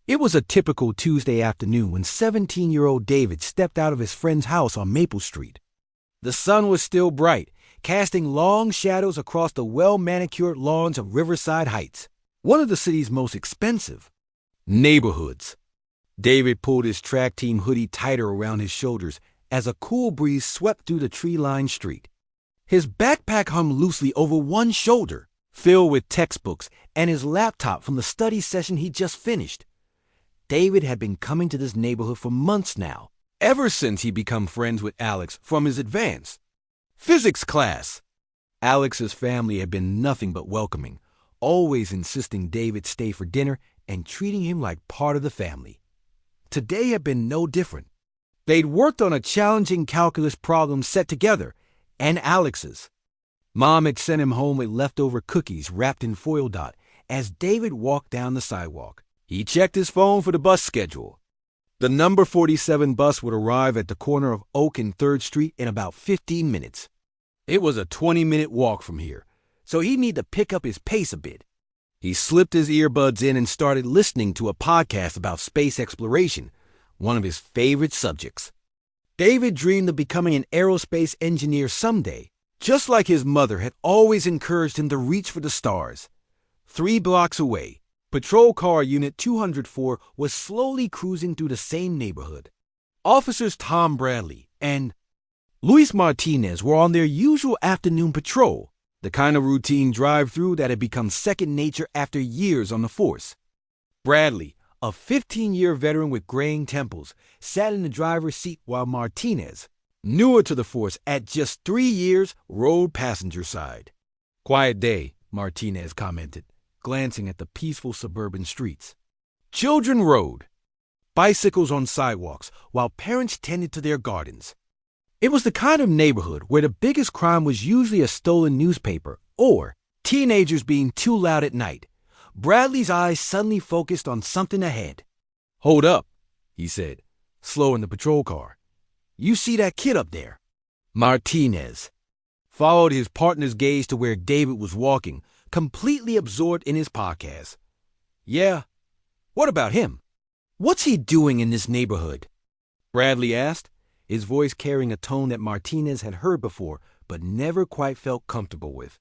It was a typical Tuesday afternoon when 17-year-old David stepped out of his friend's house on Maple Street. The sun was still bright, casting long shadows across the well-manicured lawns of Riverside Heights, one of the city's most expensive neighborhoods. David pulled his track team hoodie tighter around his shoulders as a cool breeze swept through the tree-lined street. His backpack hung loosely over one shoulder, filled with textbooks and his laptop from the study session he'd just finished. David had been coming to this neighborhood for months now, ever since he'd become friends with Alex from his advanced physics class. Alex's family had been nothing but welcoming, always insisting David stay for dinner and treating him like part of the family. Today had been no different. They'd worked on a challenging calculus problem set together, and Alex's. Mom had sent him home with leftover cookies wrapped in foil dot as David walked down the sidewalk. He checked his phone for the bus schedule. The number 47 bus would arrive at the corner of Oak and 3rd Street in about 15 minutes. It was a 20-minute walk from here, so he'd need to pick up his pace a bit. He slipped his earbuds in and started listening to a podcast about space exploration, one of his favorite subjects. David dreamed of becoming an aerospace engineer someday, just like his mother had always encouraged him to reach for the stars. 3 blocks away, Patrol Car Unit 204 was slowly cruising through the same neighborhood. Officers Tom Bradley and Luis Martinez were on their usual afternoon patrol, the kind of routine drive-through that had become second nature after years on the force. Bradley, a 15-year veteran with graying temples, sat in the driver's seat while Martinez, newer to the force at just 3 years, rode passenger side. "Quiet day," Martinez commented, glancing at the peaceful suburban streets. Children rode bicycles on sidewalks while parents tended to their gardens. It was the kind of neighborhood where the biggest crime was usually a stolen newspaper or teenagers being too loud at night. Bradley's eyes suddenly focused on something ahead. "Hold up," he said, slowing the patrol car. "You see that kid up there?" Martinez followed his partner's gaze to where David was walking, completely absorbed in his podcast. "Yeah. What about him? What's he doing in this neighborhood?" Bradley asked, his voice carrying a tone that Martinez had heard before but never quite felt comfortable with.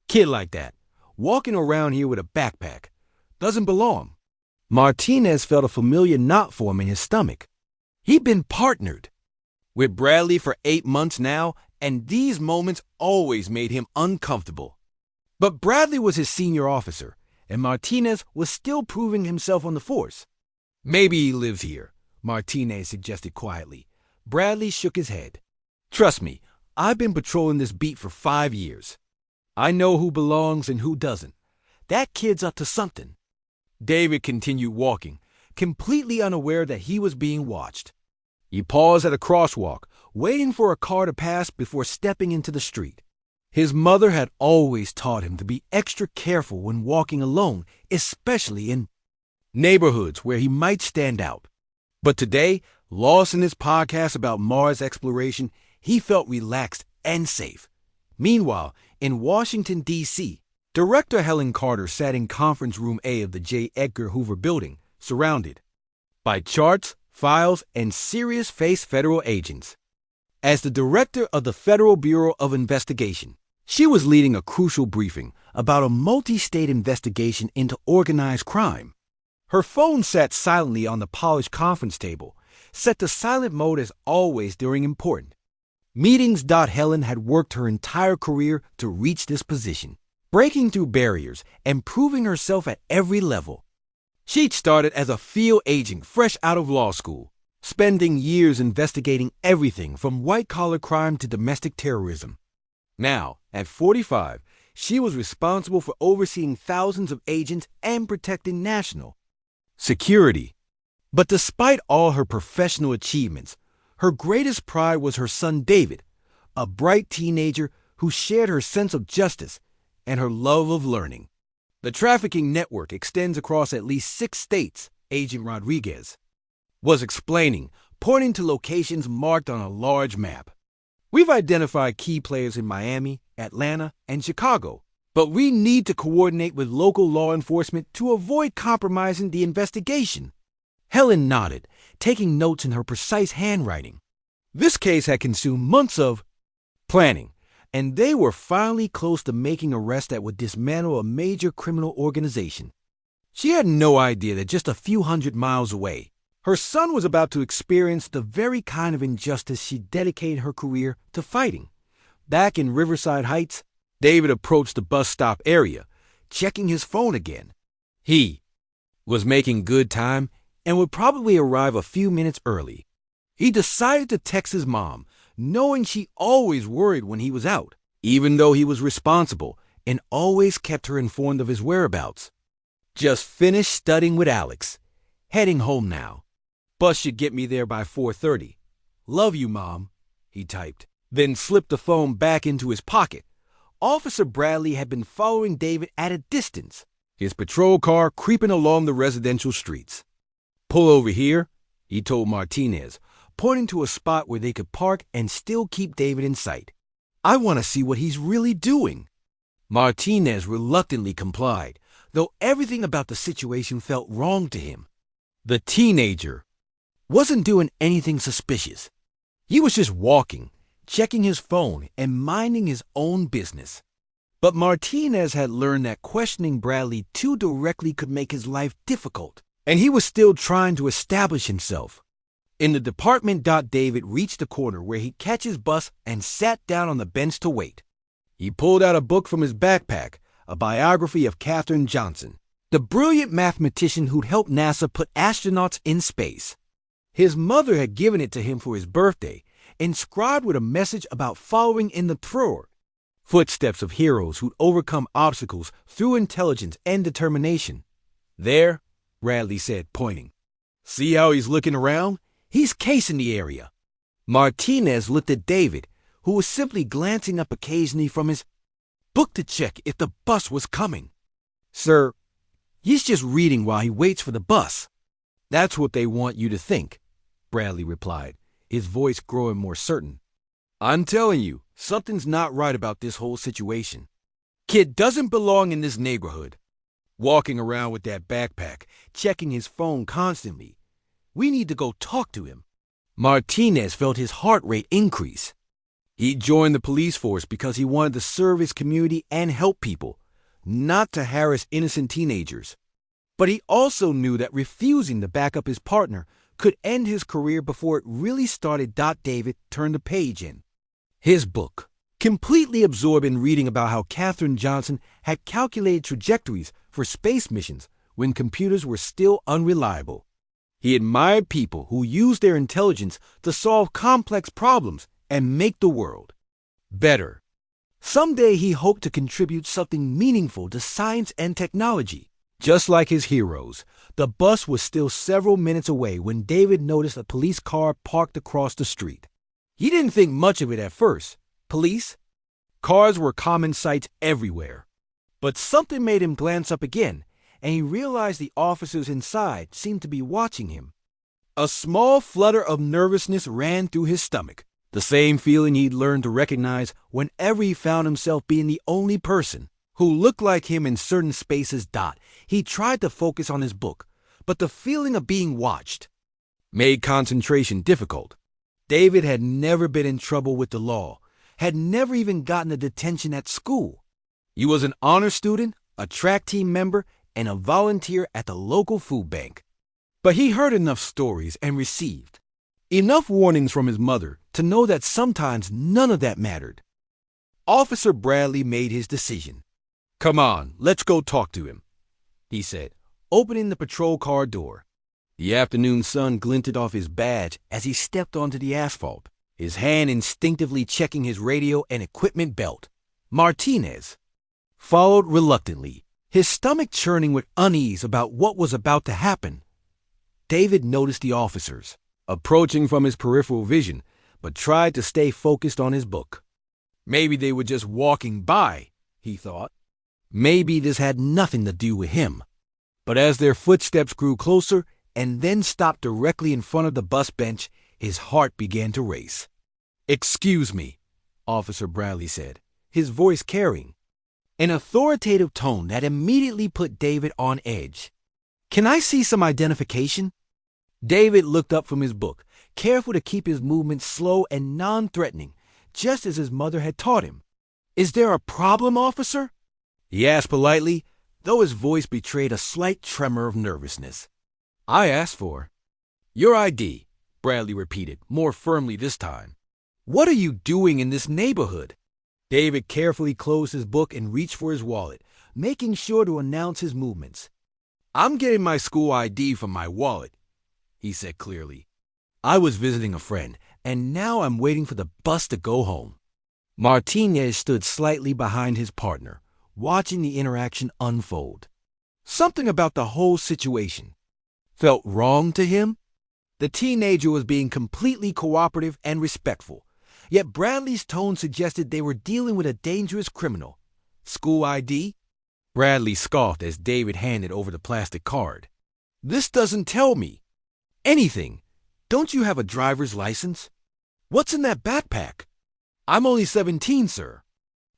"Kid like that, walking around here with a backpack, doesn't belong." Martinez felt a familiar knot form in his stomach. He'd been partnered with Bradley for 8 months now, and these moments always made him uncomfortable. But Bradley was his senior officer, and Martinez was still proving himself on the force. "Maybe he lives here," Martinez suggested quietly. Bradley shook his head. "Trust me, I've been patrolling this beat for 5 years. I know who belongs and who doesn't. That kid's up to something." David continued walking, completely unaware that he was being watched. He paused at a crosswalk, waiting for a car to pass before stepping into the street. His mother had always taught him to be extra careful when walking alone, especially in neighborhoods where he might stand out. But today, lost in his podcast about Mars exploration, he felt relaxed and safe. Meanwhile, in Washington, D.C., Director Helen Carter sat in Conference Room A of the J. Edgar Hoover Building, surrounded by charts, files, and serious-faced federal agents. As the director of the Federal Bureau of Investigation, she was leading a crucial briefing about a multi-state investigation into organized crime. Her phone sat silently on the polished conference table, set to silent mode as always during important meetings. Helen had worked her entire career to reach this position, breaking through barriers and proving herself at every level. She'd started as a field agent fresh out of law school, spending years investigating everything from white-collar crime to domestic terrorism. Now, at 45, she was responsible for overseeing thousands of agents and protecting national security. But despite all her professional achievements, her greatest pride was her son David, a bright teenager who shared her sense of justice and her love of learning. "The trafficking network extends across at least 6 states," Agent Rodriguez was explaining, pointing to locations marked on a large map. "We've identified key players in Miami, Atlanta, and Chicago, but we need to coordinate with local law enforcement to avoid compromising the investigation." Helen nodded, taking notes in her precise handwriting. This case had consumed months of planning, and they were finally close to making an arrest that would dismantle a major criminal organization. She had no idea that just a few hundred miles away, her son was about to experience the very kind of injustice she dedicated her career to fighting. Back in Riverside Heights, David approached the bus stop area, checking his phone again. He was making good time and would probably arrive a few minutes early. He decided to text his mom, knowing she always worried when he was out, even though he was responsible and always kept her informed of his whereabouts. Just finished studying with Alex. Heading home now. Bus should get me there by 4:30. Love you, Mom, he typed, then slipped the phone back into his pocket. Officer Bradley had been following David at a distance, his patrol car creeping along the residential streets. Pull over here, he told Martinez, pointing to a spot where they could park and still keep David in sight. I want to see what he's really doing. Martinez reluctantly complied, though everything about the situation felt wrong to him. The teenager wasn't doing anything suspicious. He was just walking, checking his phone, and minding his own business. But Martinez had learned that questioning Bradley too directly could make his life difficult, and he was still trying to establish himself. In the department, David reached the corner where he'd catch his bus and sat down on the bench to wait. He pulled out a book from his backpack, a biography of Katherine Johnson, the brilliant mathematician who'd helped NASA put astronauts in space. His mother had given it to him for his birthday, inscribed with a message about following in the trail, footsteps of heroes who'd overcome obstacles through intelligence and determination. There, Bradley said, pointing. See how he's looking around? He's casing the area. Martinez looked at David, who was simply glancing up occasionally from his book to check if the bus was coming. Sir, he's just reading while he waits for the bus. That's what they want you to think, Bradley replied, his voice growing more certain. I'm telling you, something's not right about this whole situation. Kid doesn't belong in this neighborhood. Walking around with that backpack, checking his phone constantly. We need to go talk to him. Martinez felt his heart rate increase. He joined the police force because he wanted to serve his community and help people, not to harass innocent teenagers. But he also knew that refusing to back up his partner could end his career before it really started. David turned the page in his book, completely absorbed in reading about how Katherine Johnson had calculated trajectories for space missions when computers were still unreliable. He admired people who used their intelligence to solve complex problems and make the world better. Someday he hoped to contribute something meaningful to science and technology. Just like his heroes, the bus was still several minutes away when David noticed a police car parked across the street. He didn't think much of it at first. Police? Cars were common sights everywhere. But something made him glance up again, and he realized the officers inside seemed to be watching him. A small flutter of nervousness ran through his stomach, the same feeling he'd learned to recognize whenever he found himself being the only person who looked like him in certain spaces. He tried to focus on his book, but the feeling of being watched made concentration difficult. David had never been in trouble with the law, had never even gotten a detention at school. He was an honor student, a track team member, and a volunteer at the local food bank. But he heard enough stories and received enough warnings from his mother to know that sometimes none of that mattered. Officer Bradley made his decision. Come on, let's go talk to him, he said, opening the patrol car door. The afternoon sun glinted off his badge as he stepped onto the asphalt, his hand instinctively checking his radio and equipment belt. Martinez followed reluctantly, his stomach churning with unease about what was about to happen. David noticed the officers, approaching from his peripheral vision, but tried to stay focused on his book. Maybe they were just walking by, he thought. Maybe this had nothing to do with him. But as their footsteps grew closer and then stopped directly in front of the bus bench, his heart began to race. Excuse me, Officer Bradley said, his voice carrying an authoritative tone that immediately put David on edge. Can I see some identification? David looked up from his book, careful to keep his movements slow and non-threatening, just as his mother had taught him. "Is there a problem, officer?" he asked politely, though his voice betrayed a slight tremor of nervousness. "I asked for your ID," Bradley repeated, more firmly this time. "What are you doing in this neighborhood?" David carefully closed his book and reached for his wallet, making sure to announce his movements. "I'm getting my school ID from my wallet," he said clearly. "I was visiting a friend, and now I'm waiting for the bus to go home." Martinez stood slightly behind his partner, watching the interaction unfold. Something about the whole situation felt wrong to him. The teenager was being completely cooperative and respectful, yet Bradley's tone suggested they were dealing with a dangerous criminal. "School ID?" Bradley scoffed as David handed over the plastic card. "This doesn't tell me anything. Don't you have a driver's license? What's in that backpack?" "I'm only 17, sir."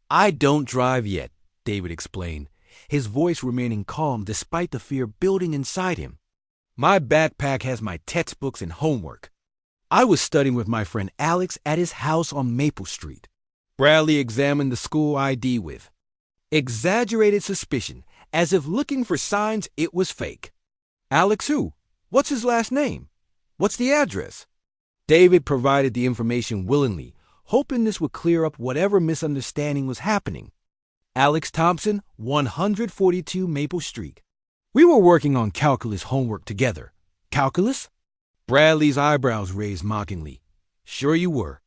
"I don't drive yet," David explained, his voice remaining calm despite the fear building inside him. "My backpack has my textbooks and homework. I was studying with my friend Alex at his house on Maple Street." Bradley examined the school ID with exaggerated suspicion, as if looking for signs it was fake. "Alex who? What's his last name? What's the address?" David provided the information willingly, hoping this would clear up whatever misunderstanding was happening. "Alex Thompson, 142 Maple Street. We were working on calculus homework together." "Calculus?" Bradley's eyebrows raised mockingly. "Sure you were.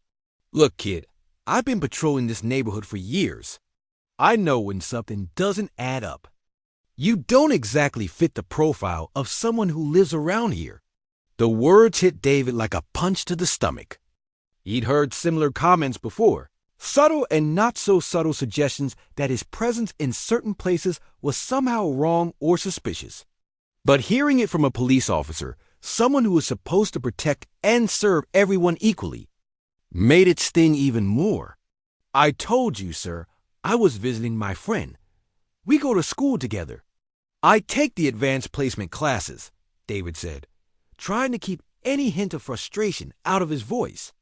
Look, kid, I've been patrolling this neighborhood for years. I know when something doesn't add up. You don't exactly fit the profile of someone who lives around here." The words hit David like a punch to the stomach. He'd heard similar comments before, subtle and not so subtle suggestions that his presence in certain places was somehow wrong or suspicious. But hearing it from a police officer, someone who was supposed to protect and serve everyone equally, made it sting even more. "I told you, sir, I was visiting my friend. We go to school together. I take the advanced placement classes," David said, trying to keep any hint of frustration out of his voice.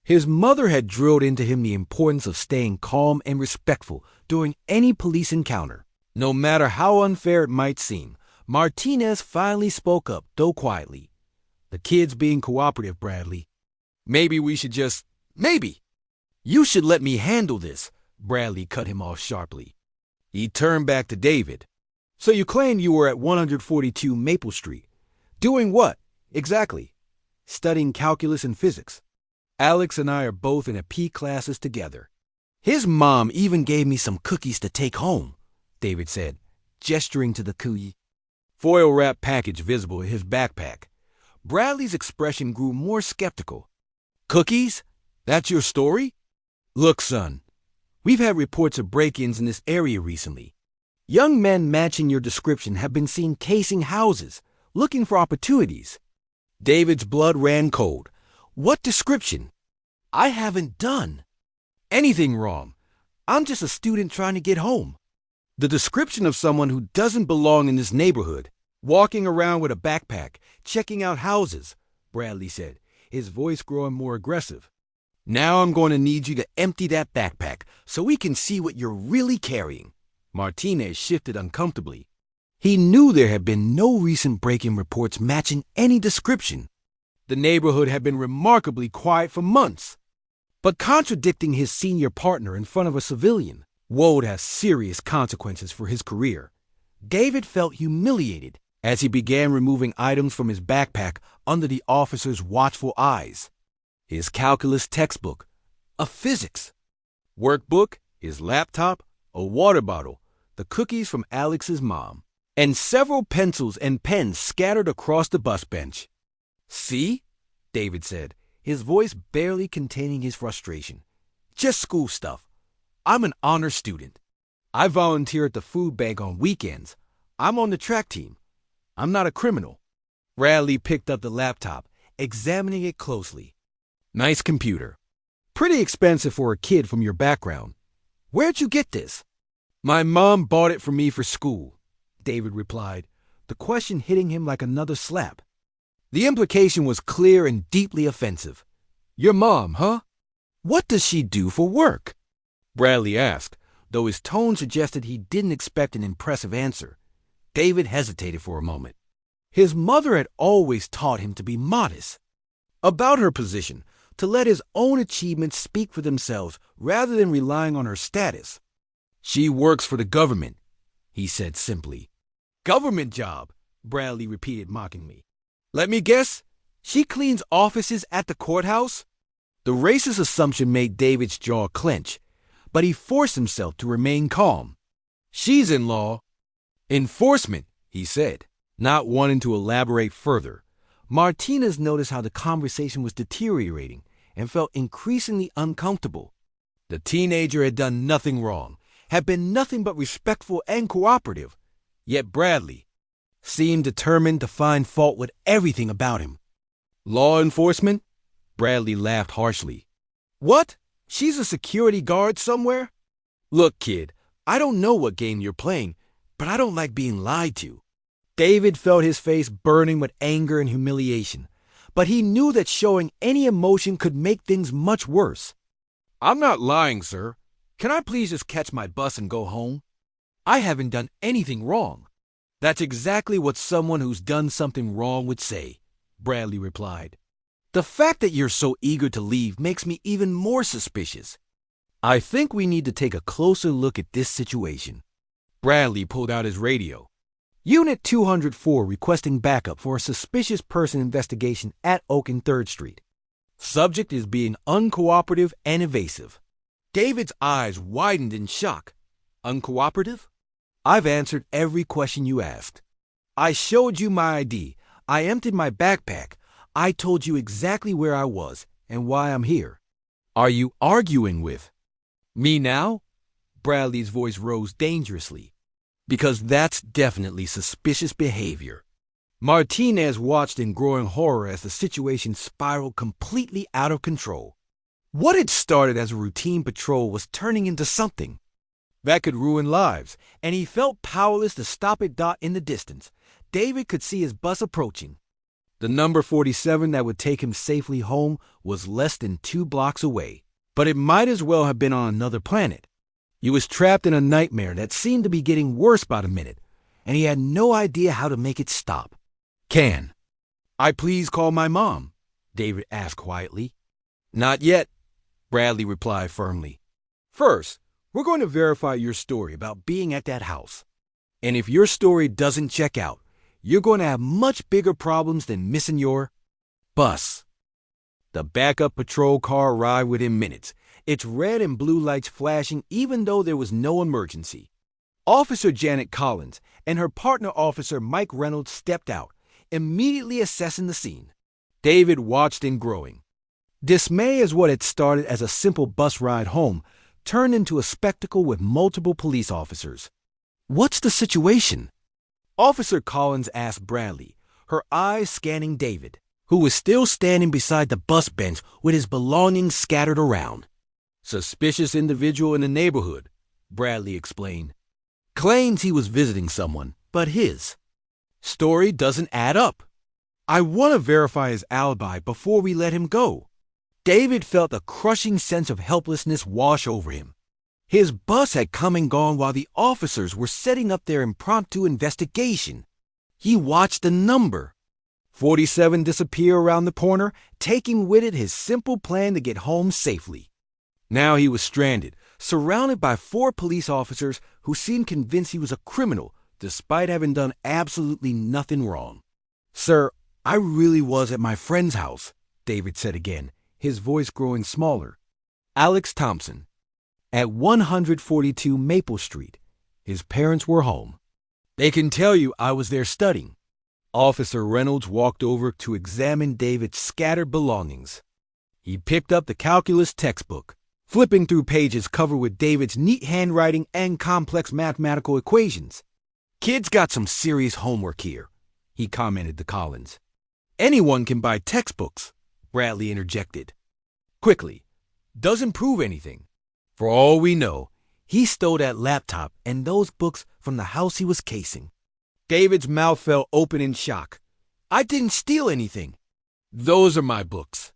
His mother had drilled into him the importance of staying calm and respectful during any police encounter. No matter how unfair it might seem, Martinez finally spoke up, though quietly. "The kid's being cooperative, Bradley. Maybe we should just, maybe. You should let me handle this," Bradley cut him off sharply. He turned back to David. "So you claimed you were at 142 Maple Street. Doing what, exactly?" "Studying calculus and physics. Alex and I are both in AP classes together. His mom even gave me some cookies to take home," David said, gesturing to the foil-wrapped package visible in his backpack. Bradley's expression grew more skeptical. "Cookies? That's your story?" "Look, son, we've had reports of break-ins in this area recently. Young men matching your description have been seen casing houses, looking for opportunities." David's blood ran cold. "What description? I haven't done anything wrong. I'm just a student trying to get home." "The description of someone who doesn't belong in this neighborhood, walking around with a backpack, checking out houses," Bradley said, his voice growing more aggressive. "Now I'm going to need you to empty that backpack so we can see what you're really carrying." Martinez shifted uncomfortably. He knew there had been no recent break-in reports matching any description. The neighborhood had been remarkably quiet for months. But contradicting his senior partner in front of a civilian would have serious consequences for his career. David felt humiliated as he began removing items from his backpack under the officer's watchful eyes. His calculus textbook, a physics workbook, his laptop, a water bottle, the cookies from Alex's mom, and several pencils and pens scattered across the bus bench. "See?" David said, his voice barely containing his frustration. "Just school stuff. I'm an honor student. I volunteer at the food bank on weekends. I'm on the track team. I'm not a criminal." Bradley picked up the laptop, examining it closely. "Nice computer. Pretty expensive for a kid from your background. Where'd you get this?" "My mom bought it for me for school," David replied, the question hitting him like another slap. The implication was clear and deeply offensive. "Your mom, huh? What does she do for work?" Bradley asked, though his tone suggested he didn't expect an impressive answer. David hesitated for a moment. His mother had always taught him to be modest about her position, to let his own achievements speak for themselves rather than relying on her status. "She works for the government," he said simply. "Government job," Bradley repeated mockingly. "Let me guess, she cleans offices at the courthouse?" The racist assumption made David's jaw clench, but he forced himself to remain calm. "She's in law enforcement," he said, not wanting to elaborate further. Martinez noticed how the conversation was deteriorating and felt increasingly uncomfortable. The teenager had done nothing wrong, had been nothing but respectful and cooperative, yet Bradley seemed determined to find fault with everything about him. "Law enforcement?" Bradley laughed harshly. "What? She's a security guard somewhere? Look, kid, I don't know what game you're playing, but I don't like being lied to." David felt his face burning with anger and humiliation, but he knew that showing any emotion could make things much worse. "I'm not lying, sir. Can I please just catch my bus and go home? I haven't done anything wrong." "That's exactly what someone who's done something wrong would say," Bradley replied. "The fact that you're so eager to leave makes me even more suspicious. I think we need to take a closer look at this situation." Bradley pulled out his radio. "Unit 204 requesting backup for a suspicious person investigation at Oak and 3rd Street. Subject is being uncooperative and evasive." David's eyes widened in shock. "Uncooperative? I've answered every question you asked. I showed you my ID. I emptied my backpack. I told you exactly where I was and why I'm here. Are you arguing with me now?" Bradley's voice rose dangerously. "Because that's definitely suspicious behavior." Martinez watched in growing horror as the situation spiraled completely out of control. What had started as a routine patrol was turning into something that could ruin lives, and he felt powerless to stop it. In the distance, David could see his bus approaching. The number 47 that would take him safely home was less than 2 blocks away, but it might as well have been on another planet. He was trapped in a nightmare that seemed to be getting worse by the minute, and he had no idea how to make it stop. "Can I please call my mom?" David asked quietly. "Not yet," Bradley replied firmly. "First, we're going to verify your story about being at that house. And if your story doesn't check out, you're going to have much bigger problems than missing your bus." The backup patrol car arrived within minutes, its red and blue lights flashing even though there was no emergency. Officer Janet Collins and her partner officer Mike Reynolds stepped out, immediately assessing the scene. David watched in growing dismay as what had started as a simple bus ride home turned into a spectacle with multiple police officers. "What's the situation?" Officer Collins asked Bradley, her eyes scanning David, who was still standing beside the bus bench with his belongings scattered around. "Suspicious individual in the neighborhood," Bradley explained. "Claims he was visiting someone, but his story doesn't add up. I want to verify his alibi before we let him go." David felt a crushing sense of helplessness wash over him. His bus had come and gone while the officers were setting up their impromptu investigation. He watched the number 47 disappear around the corner, taking with it his simple plan to get home safely. Now he was stranded, surrounded by 4 police officers who seemed convinced he was a criminal despite having done absolutely nothing wrong. "Sir, I really was at my friend's house," David said again, his voice growing smaller. "Alex Thompson, at 142 Maple Street. His parents were home. They can tell you I was there studying." Officer Reynolds walked over to examine David's scattered belongings. He picked up the calculus textbook, flipping through pages covered with David's neat handwriting and complex mathematical equations. "Kid's got some serious homework here," he commented to Collins. "Anyone can buy textbooks," Bradley interjected quickly. "Doesn't prove anything. For all we know, he stole that laptop and those books from the house he was casing." David's mouth fell open in shock. I didn't steal anything. Those are my books.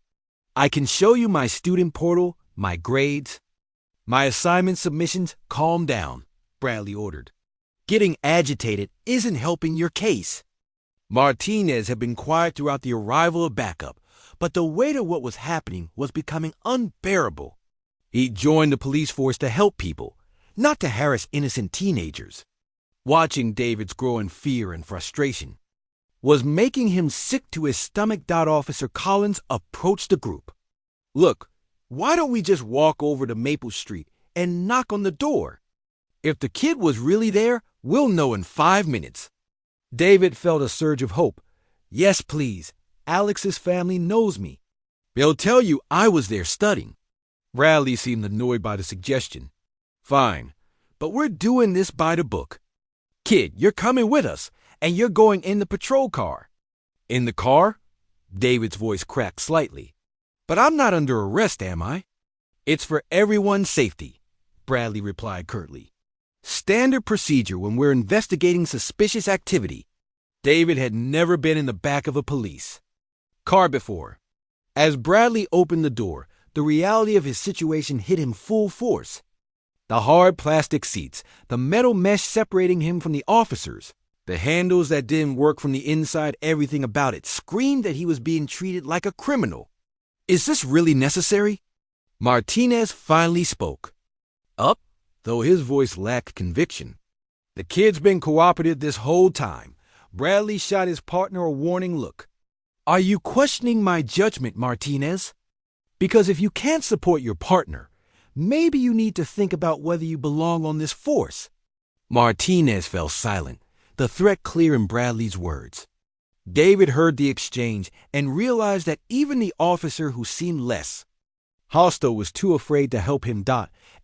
I can show you my student portal, my grades, my assignment submissions. Calm down, Bradley ordered. Getting agitated isn't helping your case. Martinez had been quiet throughout the arrival of backup, but the weight of what was happening was becoming unbearable. He joined the police force to help people, not to harass innocent teenagers. Watching David's growing fear and frustration was making him sick to his stomach. Officer Collins approached the group. Look, why don't we just walk over to Maple Street and knock on the door? If the kid was really there, we'll know in 5 minutes. David felt a surge of hope. Yes, please. Alex's family knows me. They'll tell you I was there studying. Bradley seemed annoyed by the suggestion. Fine, but we're doing this by the book. Kid, you're coming with us, and you're going in the patrol car. In the car? David's voice cracked slightly. But I'm not under arrest, am I? It's for everyone's safety, Bradley replied curtly. Standard procedure when we're investigating suspicious activity. David had never been in the back of a police car before. As Bradley opened the door, the reality of his situation hit him full force. The hard plastic seats, the metal mesh separating him from the officers, the handles that didn't work from the inside, everything about it screamed that he was being treated like a criminal. Is this really necessary? Martinez finally spoke. Up, though his voice lacked conviction. The kid's been cooperative this whole time. Bradley shot his partner a warning look. Are you questioning my judgment, Martinez? Because if you can't support your partner, maybe you need to think about whether you belong on this force. Martinez fell silent, the threat clear in Bradley's words. David heard the exchange and realized that even the officer who seemed less hostile was too afraid to help him.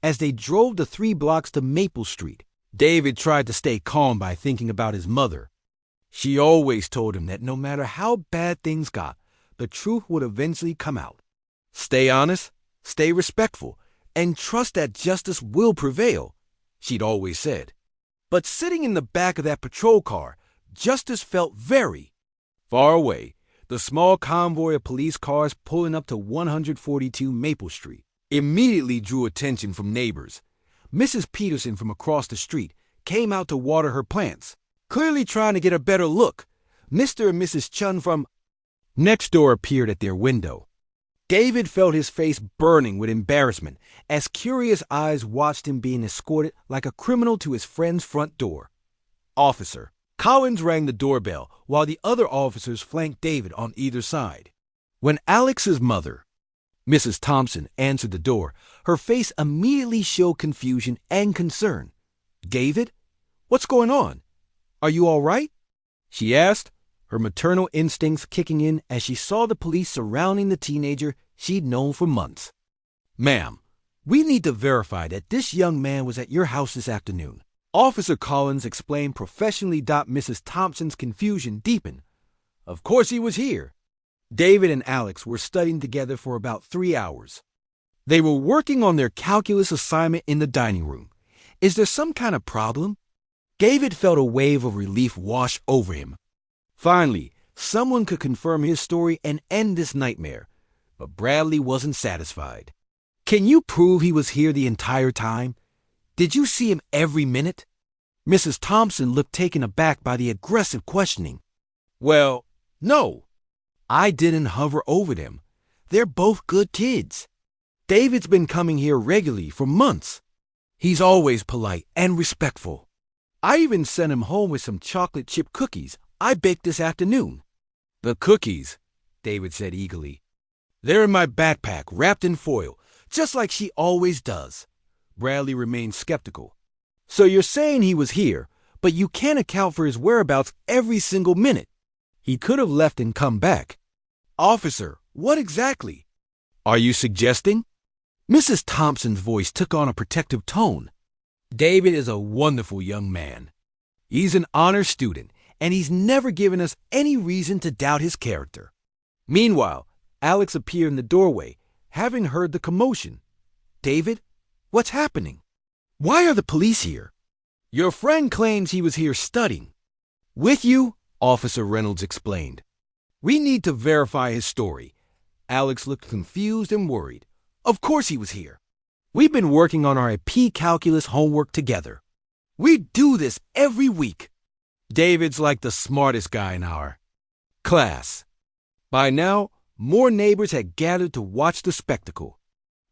As they drove the 3 blocks to Maple Street, David tried to stay calm by thinking about his mother. She always told him that no matter how bad things got, the truth would eventually come out. Stay honest, stay respectful, and trust that justice will prevail, she'd always said. But sitting in the back of that patrol car, justice felt very far away. The small convoy of police cars pulling up to 142 Maple Street immediately drew attention from neighbors. Mrs. Peterson from across the street came out to water her plants, clearly trying to get a better look. Mr. and Mrs. Chun from next door appeared at their window. David felt his face burning with embarrassment as curious eyes watched him being escorted like a criminal to his friend's front door. Officer Collins rang the doorbell while the other officers flanked David on either side. When Alex's mother, Mrs. Thompson, answered the door, her face immediately showed confusion and concern. David, what's going on? Are you all right? She asked, her maternal instincts kicking in as she saw the police surrounding the teenager she'd known for months. Ma'am, we need to verify that this young man was at your house this afternoon. Officer Collins explained professionally. Mrs. Thompson's confusion deepened. Of course he was here. David and Alex were studying together for about 3 hours. They were working on their calculus assignment in the dining room. Is there some kind of problem? David felt a wave of relief wash over him. Finally, someone could confirm his story and end this nightmare. But Bradley wasn't satisfied. Can you prove he was here the entire time? Did you see him every minute? Mrs. Thompson looked taken aback by the aggressive questioning. Well, no. I didn't hover over them. They're both good kids. David's been coming here regularly for months. He's always polite and respectful. I even sent him home with some chocolate chip cookies I baked this afternoon. The cookies, David said eagerly. They're in my backpack, wrapped in foil, just like she always does. Bradley remained skeptical. So you're saying he was here, but you can't account for his whereabouts every single minute. He could have left and come back. Officer, what exactly? Are you suggesting? Mrs. Thompson's voice took on a protective tone. David is a wonderful young man. He's an honor student, and he's never given us any reason to doubt his character. Meanwhile, Alex appeared in the doorway, having heard the commotion. David, what's happening? Why are the police here? Your friend claims he was here studying. With you, Officer Reynolds explained. We need to verify his story. Alex looked confused and worried. Of course he was here. We've been working on our AP calculus homework together. We do this every week. David's like the smartest guy in our class. By now, more neighbors had gathered to watch the spectacle.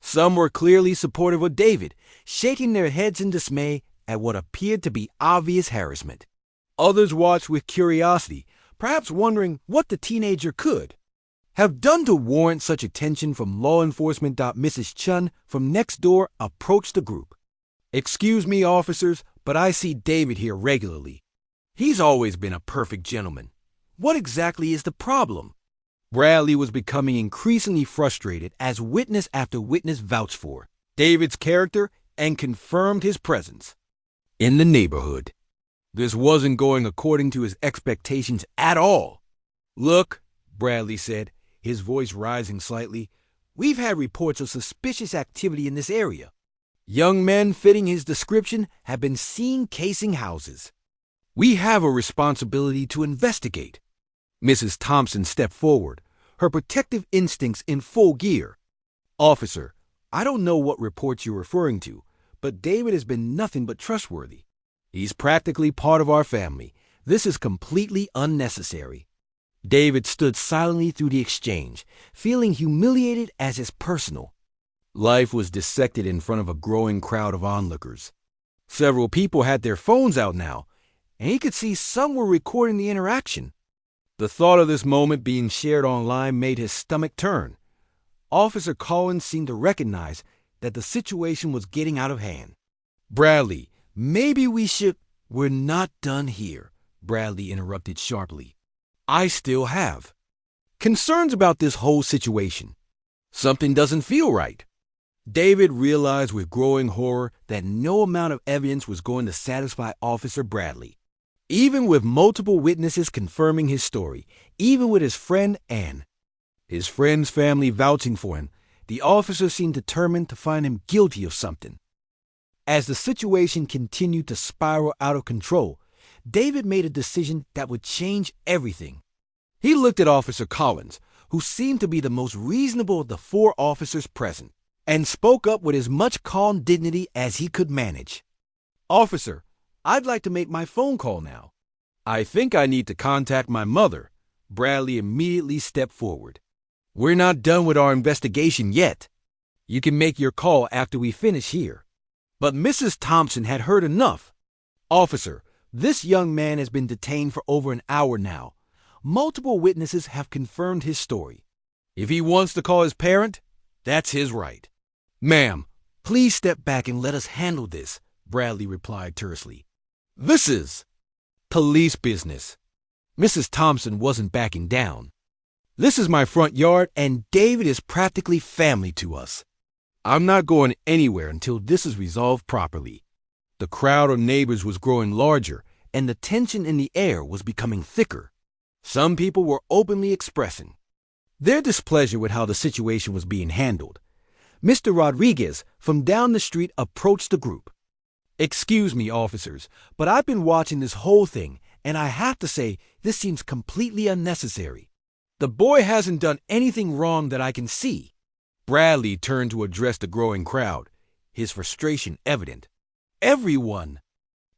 Some were clearly supportive of David, shaking their heads in dismay at what appeared to be obvious harassment. Others watched with curiosity, perhaps wondering what the teenager could have done to warrant such attention from law enforcement. Mrs. Chun from next door approached the group. Excuse me, officers, but I see David here regularly. He's always been a perfect gentleman. What exactly is the problem? Bradley was becoming increasingly frustrated as witness after witness vouched for David's character and confirmed his presence in the neighborhood. This wasn't going according to his expectations at all. Look, Bradley said, his voice rising slightly, we've had reports of suspicious activity in this area. Young men fitting his description have been seen casing houses. We have a responsibility to investigate. Mrs. Thompson stepped forward, her protective instincts in full gear. Officer, I don't know what reports you're referring to, but David has been nothing but trustworthy. He's practically part of our family. This is completely unnecessary. David stood silently through the exchange, feeling humiliated as is personal. Life was dissected in front of a growing crowd of onlookers. Several people had their phones out now, and he could see some were recording the interaction. The thought of this moment being shared online made his stomach turn. Officer Collins seemed to recognize that the situation was getting out of hand. Bradley, maybe we should— We're not done here, Bradley interrupted sharply. I still have concerns about this whole situation. Something doesn't feel right. David realized with growing horror that no amount of evidence was going to satisfy Officer Bradley. Even with multiple witnesses confirming his story, even with his friend Ann, his friend's family vouching for him, the officer seemed determined to find him guilty of something. As the situation continued to spiral out of control, David made a decision that would change everything. He looked at Officer Collins, who seemed to be the most reasonable of the four officers present, and spoke up with as much calm dignity as he could manage. Officer, I'd like to make my phone call now. I think I need to contact my mother. Bradley immediately stepped forward. We're not done with our investigation yet. You can make your call after we finish here. But Mrs. Thompson had heard enough. Officer, this young man has been detained for over an hour now. Multiple witnesses have confirmed his story. If he wants to call his parent, that's his right. Ma'am, please step back and let us handle this, Bradley replied tersely. This is police business. Mrs. Thompson wasn't backing down. This is my front yard, and David is practically family to us. I'm not going anywhere until this is resolved properly. The crowd of neighbors was growing larger, and the tension in the air was becoming thicker. Some people were openly expressing their displeasure with how the situation was being handled. Mr. Rodriguez from down the street approached the group. Excuse me, officers, but I've been watching this whole thing, and I have to say this seems completely unnecessary. The boy hasn't done anything wrong that I can see. Bradley turned to address the growing crowd, his frustration evident. Everyone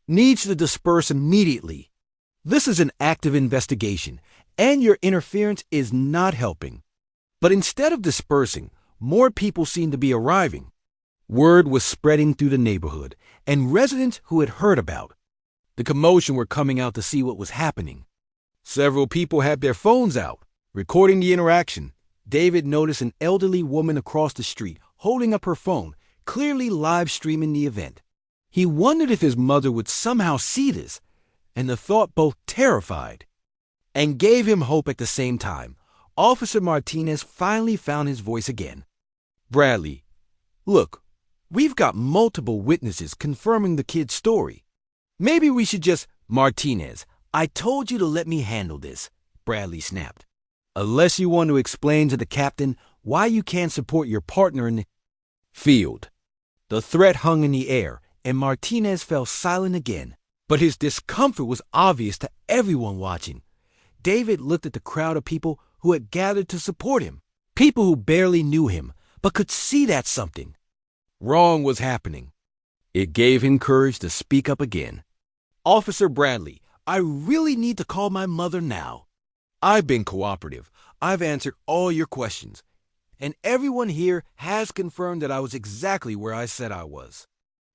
needs to disperse immediately. This is an active investigation, and your interference is not helping. But instead of dispersing, more people seemed to be arriving. Word was spreading through the neighborhood, and residents who had heard about the commotion were coming out to see what was happening. Several people had their phones out, recording the interaction. David noticed an elderly woman across the street holding up her phone, clearly live streaming the event. He wondered if his mother would somehow see this, and the thought both terrified and gave him hope at the same time. Officer Martinez finally found his voice again. Bradley, look, we've got multiple witnesses confirming the kid's story. Maybe we should just— Martinez, I told you to let me handle this, Bradley snapped. Unless you want to explain to the captain why you can't support your partner in the field. The threat hung in the air, and Martinez fell silent again. But his discomfort was obvious to everyone watching. David looked at the crowd of people who had gathered to support him. People who barely knew him, but could see that something wrong was happening. It gave him courage to speak up again. "Officer Bradley, I really need to call my mother now. I've been cooperative. I've answered all your questions. And everyone here has confirmed that I was exactly where I said I was.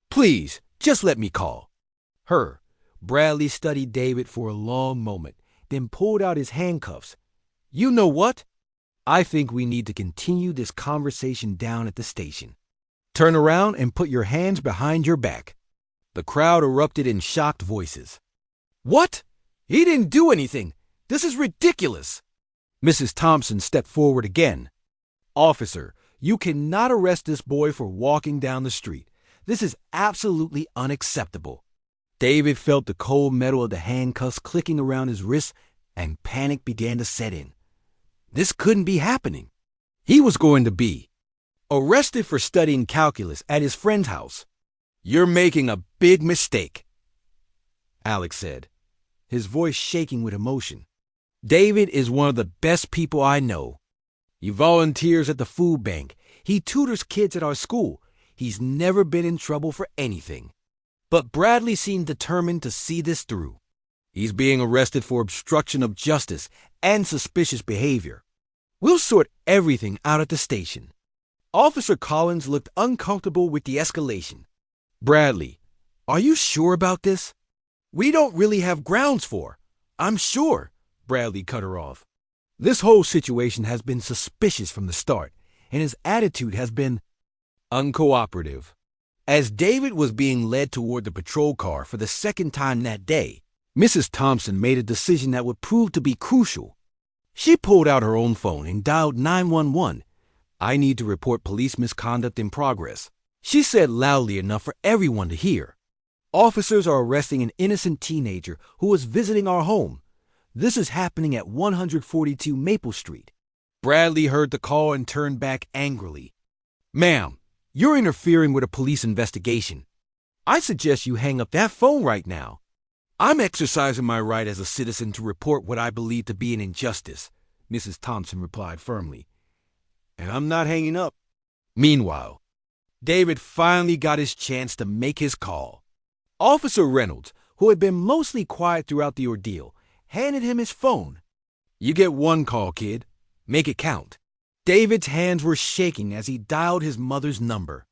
Please, just let me call her." Bradley studied David for a long moment, then pulled out his handcuffs. "You know what? I think we need to continue this conversation down at the station. Turn around and put your hands behind your back." The crowd erupted in shocked voices. "What? He didn't do anything. This is ridiculous." Mrs. Thompson stepped forward again. "Officer, you cannot arrest this boy for walking down the street. This is absolutely unacceptable." David felt the cold metal of the handcuffs clicking around his wrists, and panic began to set in. This couldn't be happening. He was going to be arrested for studying calculus at his friend's house. "You're making a big mistake," Alex said, his voice shaking with emotion. "David is one of the best people I know. He volunteers at the food bank. He tutors kids at our school. He's never been in trouble for anything." But Bradley seemed determined to see this through. "He's being arrested for obstruction of justice and suspicious behavior. We'll sort everything out at the station." Officer Collins looked uncomfortable with the escalation. "Bradley, are you sure about this?" "We don't really have grounds for. I'm sure," Bradley cut her off. "This whole situation has been suspicious from the start, and his attitude has been uncooperative." As David was being led toward the patrol car for the second time that day, Mrs. Thompson made a decision that would prove to be crucial. She pulled out her own phone and dialed 911. "I need to report police misconduct in progress," she said loudly enough for everyone to hear. "Officers are arresting an innocent teenager who was visiting our home. This is happening at 142 Maple Street." Bradley heard the call and turned back angrily. "Ma'am, you're interfering with a police investigation. I suggest you hang up that phone right now." "I'm exercising my right as a citizen to report what I believe to be an injustice," Mrs. Thompson replied firmly. "And I'm not hanging up." Meanwhile, David finally got his chance to make his call. Officer Reynolds, who had been mostly quiet throughout the ordeal, handed him his phone. "You get one call, kid. Make it count." David's hands were shaking as he dialed his mother's number.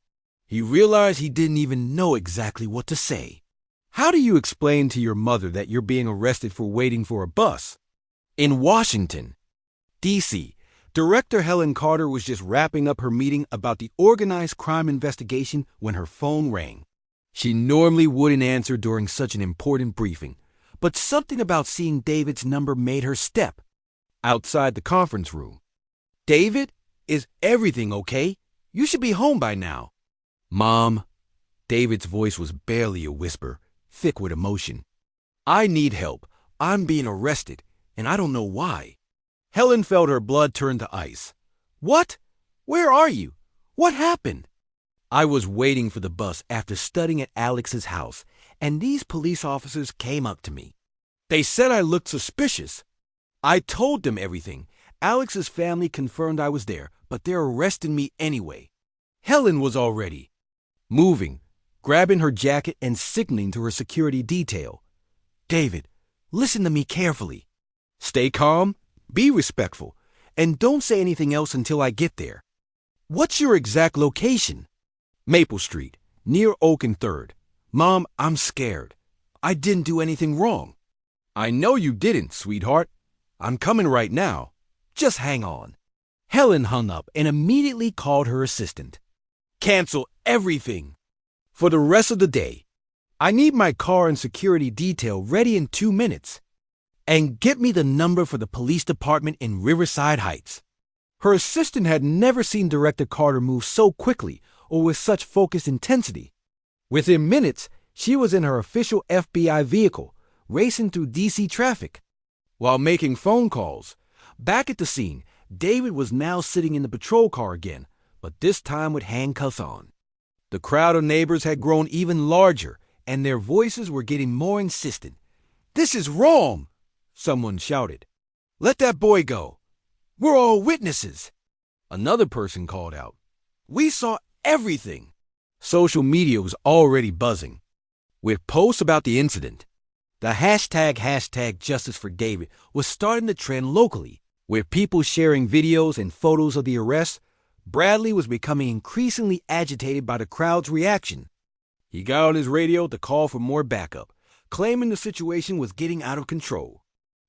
He realized he didn't even know exactly what to say. "How do you explain to your mother that you're being arrested for waiting for a bus?" In Washington, D.C., Director Helen Carter was just wrapping up her meeting about the organized crime investigation when her phone rang. She normally wouldn't answer during such an important briefing, but something about seeing David's number made her step outside the conference room. "David, is everything okay? You should be home by now." "Mom," David's voice was barely a whisper, thick with emotion. "I need help. I'm being arrested, and I don't know why." Helen felt her blood turn to ice. "What? Where are you? What happened?" "I was waiting for the bus after studying at Alex's house, and these police officers came up to me. They said I looked suspicious. I told them everything. Alex's family confirmed I was there, but they're arresting me anyway." Helen was already moving, grabbing her jacket and signaling to her security detail. "David, listen to me carefully. Stay calm, be respectful, and don't say anything else until I get there." "What's your exact location?" "Maple Street, near Oak and 3rd. Mom, I'm scared. I didn't do anything wrong." "I know you didn't, sweetheart. I'm coming right now. Just hang on." Helen hung up and immediately called her assistant. "Cancel everything for the rest of the day. I need my car and security detail ready in 2 minutes. And get me the number for the police department in Riverside Heights." Her assistant had never seen Director Carter move so quickly or with such focused intensity. Within minutes, she was in her official FBI vehicle, racing through D.C. traffic. While making phone calls, back at the scene, David was now sitting in the patrol car again, but this time with handcuffs on. The crowd of neighbors had grown even larger, and their voices were getting more insistent. "This is wrong!" someone shouted. Let that boy go. We're all witnesses. Another person called out. We saw everything. Social media was already buzzing with posts about the incident. The hashtag Justice for David was starting to trend locally, with people sharing videos and photos of the arrest. Bradley was becoming increasingly agitated by the crowd's reaction. He got on his radio to call for more backup, claiming the situation was getting out of control.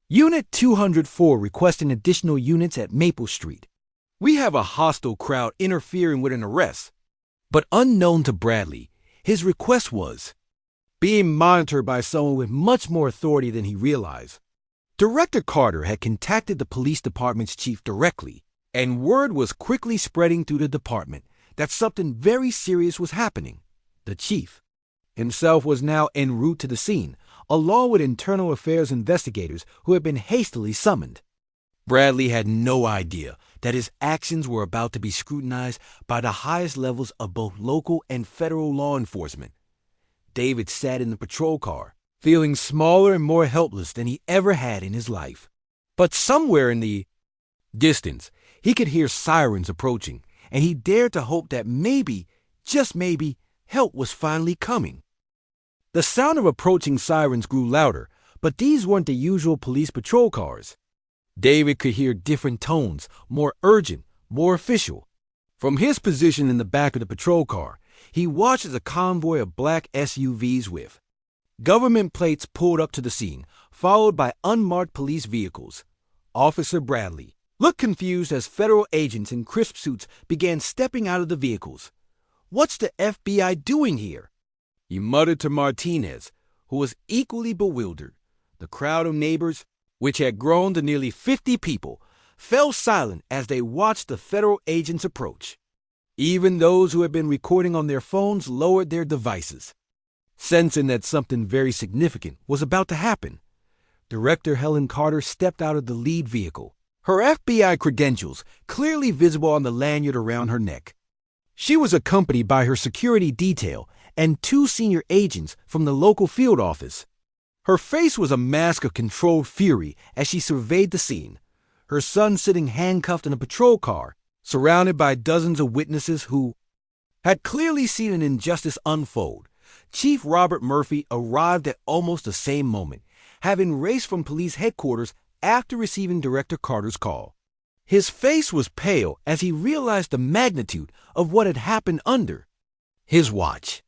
Unit 204 requesting additional units at Maple Street. We have a hostile crowd interfering with an arrest. But unknown to Bradley, his request was being monitored by someone with much more authority than he realized. Director Carter had contacted the police department's chief directly, and word was quickly spreading through the department that something very serious was happening. The chief himself was now en route to the scene, along with internal affairs investigators who had been hastily summoned. Bradley had no idea that his actions were about to be scrutinized by the highest levels of both local and federal law enforcement. David sat in the patrol car, feeling smaller and more helpless than he ever had in his life. But somewhere in the distance, he could hear sirens approaching, and he dared to hope that maybe, just maybe, help was finally coming. The sound of approaching sirens grew louder, but these weren't the usual police patrol cars. David could hear different tones, more urgent, more official. From his position in the back of the patrol car, he watched as a convoy of black SUVs with government plates pulled up to the scene, followed by unmarked police vehicles. Officer Bradley looked confused as federal agents in crisp suits began stepping out of the vehicles. What's the FBI doing here? He muttered to Martinez, who was equally bewildered. The crowd of neighbors, which had grown to nearly 50 people, fell silent as they watched the federal agents approach. Even those who had been recording on their phones lowered their devices, sensing that something very significant was about to happen. Director Helen Carter stepped out of the lead vehicle, her FBI credentials clearly visible on the lanyard around her neck. She was accompanied by her security detail and 2 senior agents from the local field office. Her face was a mask of controlled fury as she surveyed the scene, her son sitting handcuffed in a patrol car, surrounded by dozens of witnesses who had clearly seen an injustice unfold. Chief Robert Murphy arrived at almost the same moment, having raced from police headquarters after receiving Director Carter's call. His face was pale as he realized the magnitude of what had happened under his watch.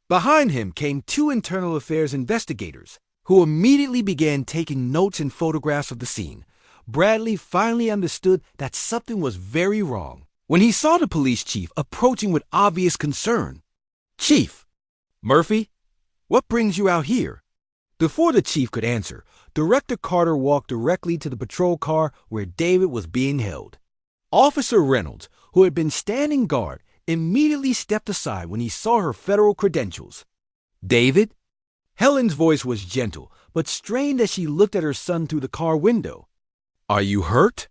Behind him came 2 internal affairs investigators, who immediately began taking notes and photographs of the scene. Bradley finally understood that something was very wrong when he saw the police chief approaching with obvious concern. "Chief, Murphy, what brings you out here?" Before the chief could answer, Director Carter walked directly to the patrol car where David was being held. Officer Reynolds, who had been standing guard, immediately stepped aside when he saw her federal credentials. "David?" Helen's voice was gentle, but strained as she looked at her son through the car window. "Are you hurt?"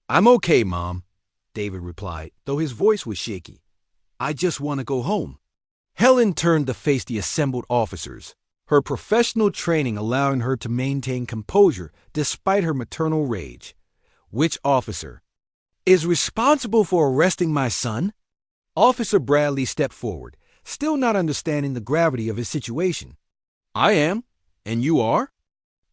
"I'm okay, Mom," David replied, though his voice was shaky. "I just want to go home." Helen turned to face the assembled officers, her professional training allowing her to maintain composure despite her maternal rage. "Which officer is responsible for arresting my son?" Officer Bradley stepped forward, still not understanding the gravity of his situation. "I am. And you are?"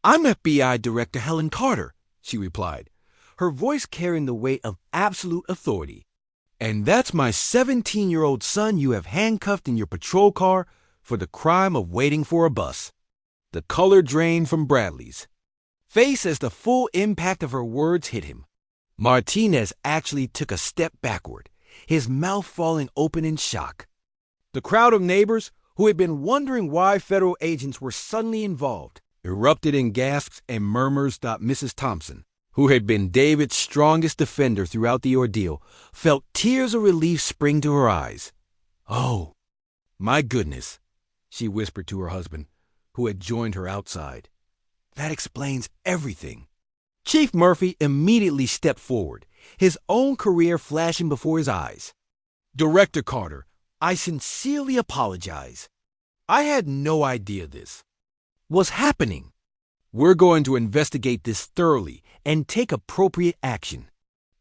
"I'm FBI Director Helen Carter," she replied, her voice carrying the weight of absolute authority. "And that's my 17-year-old son you have handcuffed in your patrol car for the crime of waiting for a bus." The color drained from Bradley's face as the full impact of her words hit him. Martinez actually took a step backward, his mouth falling open in shock. The crowd of neighbors, who had been wondering why federal agents were suddenly involved, erupted in gasps and murmurs. Mrs. Thompson, who had been David's strongest defender throughout the ordeal, felt tears of relief spring to her eyes. "Oh, my goodness," she whispered to her husband, who had joined her outside. "That explains everything." Chief Murphy immediately stepped forward, his own career flashing before his eyes. "Director Carter, I sincerely apologize. I had no idea this was happening." We're going to investigate this thoroughly and take appropriate action.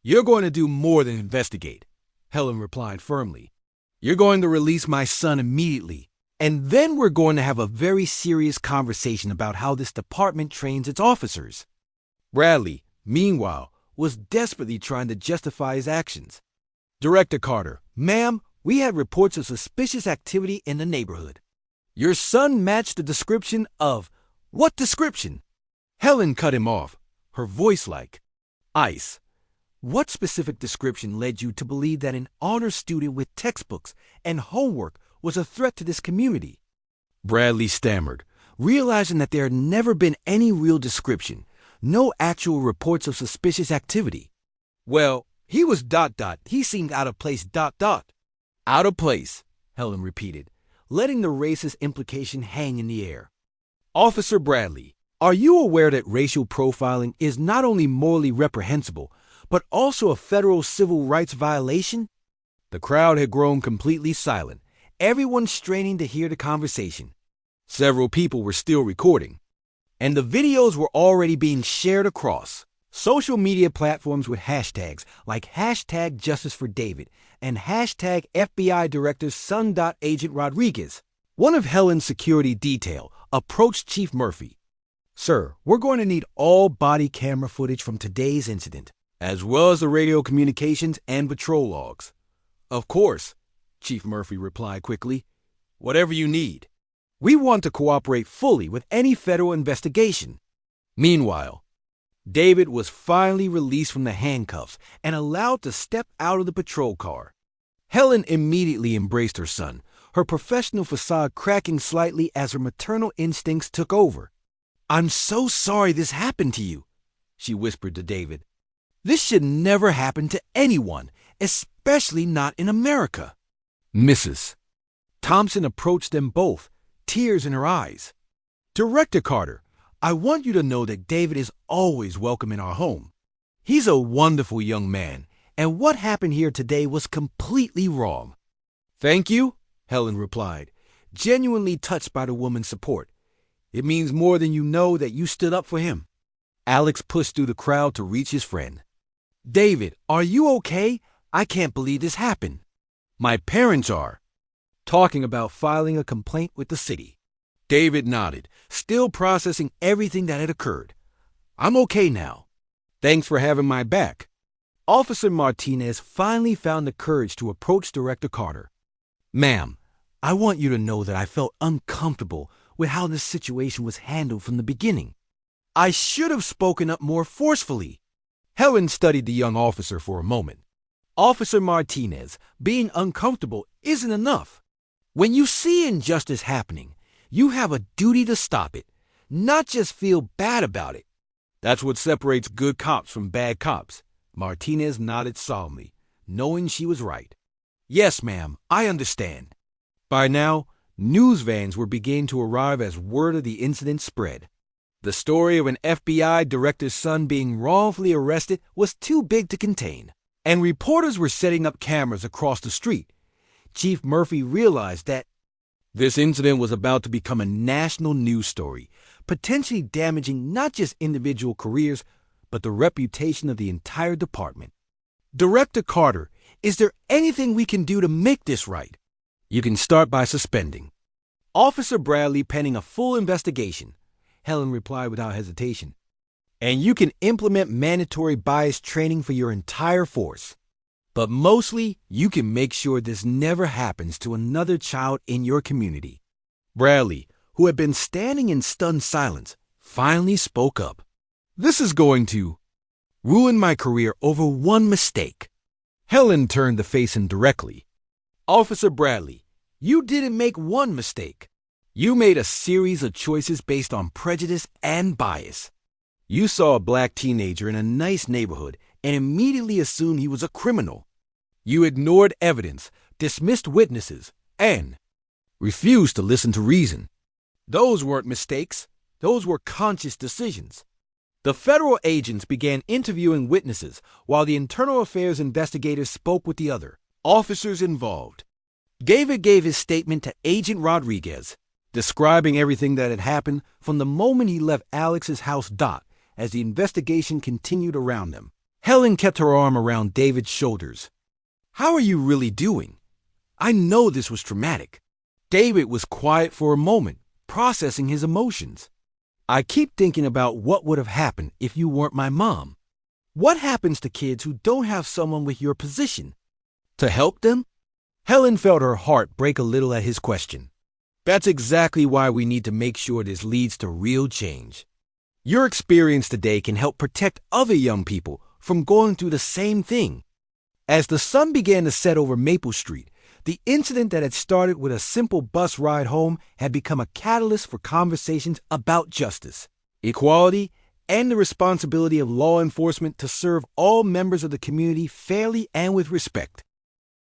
You're going to do more than investigate, Helen replied firmly. You're going to release my son immediately, and then we're going to have a very serious conversation about how this department trains its officers. Bradley, meanwhile, was desperately trying to justify his actions. Director Carter, ma'am, we had reports of suspicious activity in the neighborhood. Your son matched the description of... What description? Helen cut him off, her voice like ice. What specific description led you to believe that an honor student with textbooks and homework was a threat to this community? Bradley stammered, realizing that there had never been any real description, no actual reports of suspicious activity. Well, he was ... He seemed out of place ... Out of place, Helen repeated, letting the racist implication hang in the air. Officer Bradley, are you aware that racial profiling is not only morally reprehensible, but also a federal civil rights violation? The crowd had grown completely silent, everyone straining to hear the conversation. Several people were still recording, and the videos were already being shared across social media platforms with hashtags like #JusticeForDavid and #FBI Director's Son. Agent Rodriguez. One of Helen's security detail approached Chief Murphy. Sir, we're going to need all body camera footage from today's incident, as well as the radio communications and patrol logs. Of course, Chief Murphy replied quickly. Whatever you need. We want to cooperate fully with any federal investigation. Meanwhile, David was finally released from the handcuffs and allowed to step out of the patrol car. Helen immediately embraced her son, her professional facade cracking slightly as her maternal instincts took over. I'm so sorry this happened to you, she whispered to David. This should never happen to anyone, especially not in America. Mrs. Thompson approached them both, tears in her eyes. Director Carter, I want you to know that David is always welcome in our home. He's a wonderful young man, and what happened here today was completely wrong. Thank you, Helen replied, genuinely touched by the woman's support. It means more than you know that you stood up for him. Alex pushed through the crowd to reach his friend. David, are you okay? I can't believe this happened. My parents are. Talking about filing a complaint with the city. David nodded, still processing everything that had occurred. I'm okay now. Thanks for having my back. Officer Martinez finally found the courage to approach Director Carter. Ma'am, I want you to know that I felt uncomfortable with how this situation was handled from the beginning. I should have spoken up more forcefully. Helen studied the young officer for a moment. Officer Martinez, being uncomfortable isn't enough. When you see injustice happening, you have a duty to stop it, not just feel bad about it. That's what separates good cops from bad cops. Martinez nodded solemnly, knowing she was right. Yes, ma'am, I understand. By now, news vans were beginning to arrive as word of the incident spread. The story of an FBI director's son being wrongfully arrested was too big to contain, and reporters were setting up cameras across the street. Chief Murphy realized that this incident was about to become a national news story, potentially damaging not just individual careers, but the reputation of the entire department. Director Carter, is there anything we can do to make this right? You can start by suspending Officer Bradley pending a full investigation, Helen replied without hesitation. And you can implement mandatory bias training for your entire force. But mostly, you can make sure this never happens to another child in your community. Bradley, who had been standing in stunned silence, finally spoke up. This is going to ruin my career over one mistake. Helen turned to face him directly. Officer Bradley, you didn't make one mistake. You made a series of choices based on prejudice and bias. You saw a black teenager in a nice neighborhood and immediately assumed he was a criminal. You ignored evidence, dismissed witnesses, and refused to listen to reason. Those weren't mistakes. Those were conscious decisions. The federal agents began interviewing witnesses while the internal affairs investigators spoke with the other officers involved. David gave his statement to Agent Rodriguez. describing everything that had happened from the moment he left Alex's house dock as the investigation continued around them. Helen kept her arm around David's shoulders. "How are you really doing? I know this was traumatic." David was quiet for a moment, processing his emotions. "I keep thinking about what would have happened if you weren't my mom. What happens to kids who don't have someone with your position? To help them?" Helen felt her heart break a little at his question. "That's exactly why we need to make sure this leads to real change. Your experience today can help protect other young people from going through the same thing." As the sun began to set over Maple Street, the incident that had started with a simple bus ride home had become a catalyst for conversations about justice, equality, and the responsibility of law enforcement to serve all members of the community fairly and with respect.